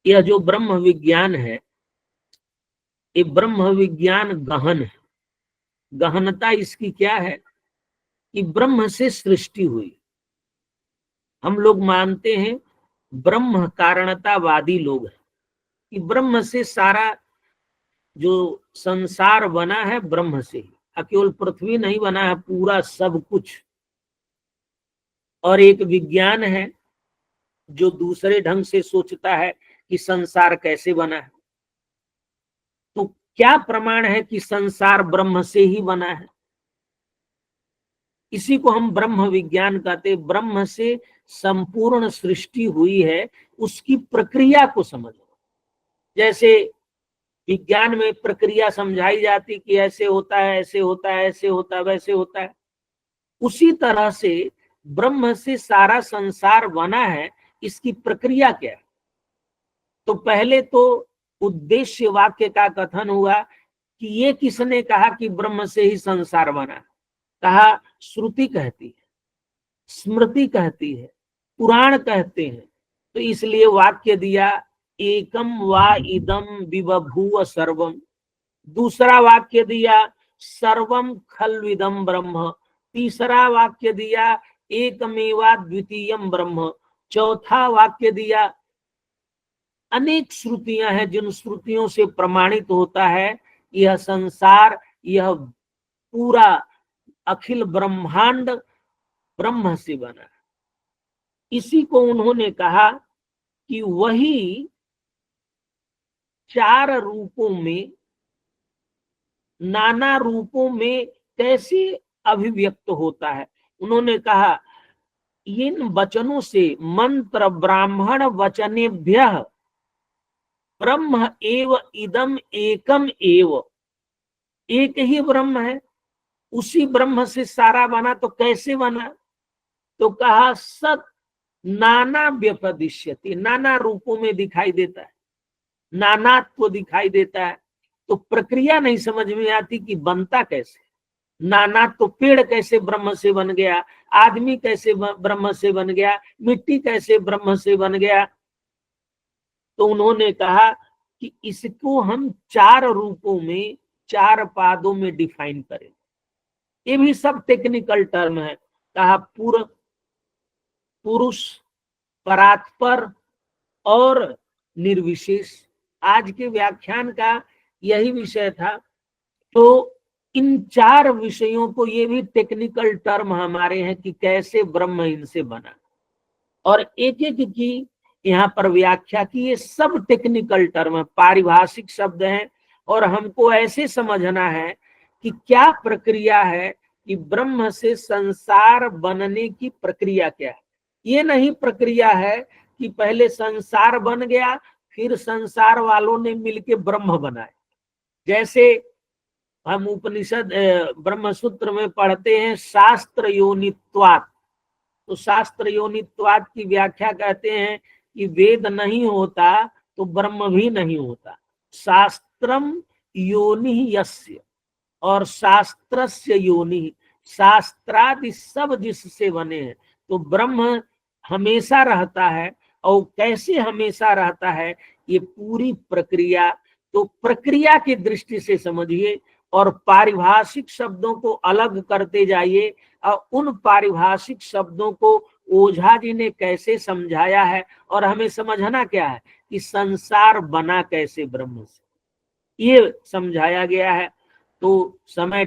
यह जो ब्रह्म विज्ञान है, ये ब्रह्म विज्ञान गहन है। गहनता इसकी क्या है कि ब्रह्म से सृष्टि हुई। हम लोग मानते हैं, ब्रह्म कारणतावादी लोग हैं, कि ब्रह्म से सारा जो संसार बना है ब्रह्म से ही, केवल पृथ्वी नहीं बना है, पूरा सब कुछ। और एक विज्ञान है जो दूसरे ढंग से सोचता है कि संसार कैसे बना है। तो क्या प्रमाण है कि संसार ब्रह्म से ही बना है? इसी को हम ब्रह्म विज्ञान कहते हैं। ब्रह्म से संपूर्ण सृष्टि हुई है, उसकी प्रक्रिया को समझो। जैसे विज्ञान में प्रक्रिया समझाई जाती कि ऐसे होता है, ऐसे होता है, ऐसे होता है, वैसे होता है, उसी तरह से ब्रह्म से सारा संसार बना है। इसकी प्रक्रिया क्या है? तो पहले तो उद्देश्य वाक्य का कथन हुआ कि ये किसने कहा कि ब्रह्म से ही संसार बना? कहा श्रुति कहती है, स्मृति कहती है, पुराण कहते हैं। तो इसलिए वाक्य दिया, एकम वा इदम विबभूव सर्वम। दूसरा वाक्य दिया, सर्वम खल्विदम ब्रह्म। तीसरा वाक्य दिया, एकमेवा द्वितीयम ब्रह्म। चौथा वाक्य दिया, अनेक श्रुतियां हैं जिन श्रुतियों से प्रमाणित होता है यह संसार, यह पूरा अखिल ब्रह्मांड ब्रह्म से बना है। इसी को उन्होंने कहा कि वही चार रूपों में, नाना रूपों में कैसे अभिव्यक्त होता है। उन्होंने कहा इन वचनों से, मंत्र ब्राह्मण वचनेभ्य ब्रह्म एव इदम एकम एव, एक ही ब्रह्म है, उसी ब्रह्म से सारा बना। तो कैसे बना? तो कहा सत नाना व्यपदिश्यति, नाना रूपों में दिखाई देता है, नानात्व दिखाई देता है। तो प्रक्रिया नहीं समझ में आती कि बनता कैसे। नाना तो पेड़ कैसे ब्रह्म से बन गया, आदमी कैसे ब्रह्म से बन गया, मिट्टी कैसे ब्रह्म से बन गया। तो उन्होंने कहा कि इसको हम चार रूपों में, चार पादों में डिफाइन करें। ये भी सब टेक्निकल टर्म है। कहा पुरुष, परात्पर और निर्विशेष। आज के व्याख्यान का यही विषय था। तो इन चार विषयों को, ये भी टेक्निकल टर्म हमारे हैं कि कैसे ब्रह्म इनसे बना, और एक एक की यहाँ पर व्याख्या की। ये सब टेक्निकल टर्म है, पारिभाषिक शब्द हैं, और हमको ऐसे समझना है कि क्या प्रक्रिया है, कि ब्रह्म से संसार बनने की प्रक्रिया क्या है। ये नहीं प्रक्रिया है कि पहले संसार बन गया, फिर संसार वालों ने मिलके ब्रह्म बनाए। जैसे हम उपनिषद ब्रह्म सूत्र में पढ़ते हैं शास्त्र योनित्वात्। तो शास्त्र योनित्वात् की व्याख्या कहते हैं कि वेद नहीं होता तो ब्रह्म भी नहीं होता। शास्त्रम योनि यस्य, और शास्त्रस्य योनि, शास्त्रादि सब जिससे बने हैं। तो ब्रह्म हमेशा रहता है, और कैसे हमेशा रहता है, ये पूरी प्रक्रिया। तो प्रक्रिया की दृष्टि से समझिए, और पारिभाषिक शब्दों को अलग करते जाइए। और उन पारिभाषिक शब्दों को ओझा जी ने कैसे समझाया है, और हमें समझना क्या है कि संसार बना कैसे ब्रह्म से, ये समझाया गया है। तो समय